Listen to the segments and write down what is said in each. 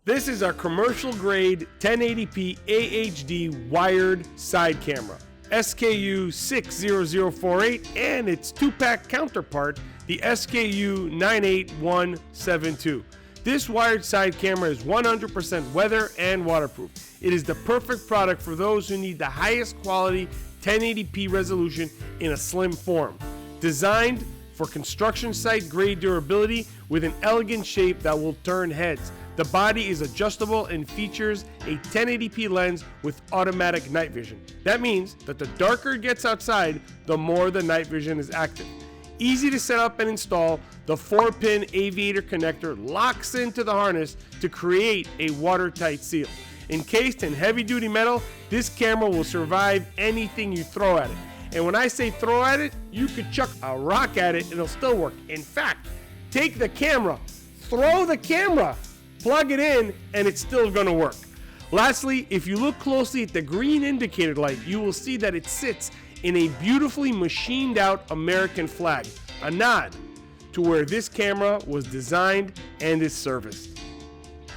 This is our commercial grade 1080p AHD wired side camera, SKU 60048, and its 2-pack counterpart, the SKU 98172. This wired side camera is 100% weather and waterproof. It is the perfect product for those who need the highest quality 1080p resolution in a slim form. Designed for construction site grade durability with an elegant shape that will turn heads. The body is adjustable and features a 1080p lens with automatic night vision. That means that the darker it gets outside, the more the night vision is active. Easy to set up and install, the 4-pin aviator connector locks into the harness to create a watertight seal. Encased in heavy-duty metal, this camera will survive anything you throw at it. And when I say throw at it, you could chuck a rock at it and it'll still work. In fact, take the camera, throw the camera, plug it in, and it's still gonna work. Lastly, if you look closely at the green indicator light, you will see that it sits in a beautifully machined out American flag, a nod to where this camera was designed and is serviced.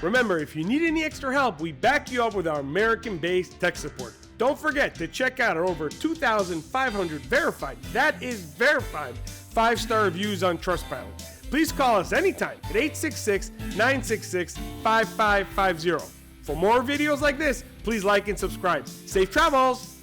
Remember, if you need any extra help, we back you up with our American-based tech support. Don't forget to check out our over 2,500 verified, that is verified, 5-star reviews on Trustpilot. Please call us anytime at 866-966-5550. For more videos like this, please like and subscribe. Safe travels!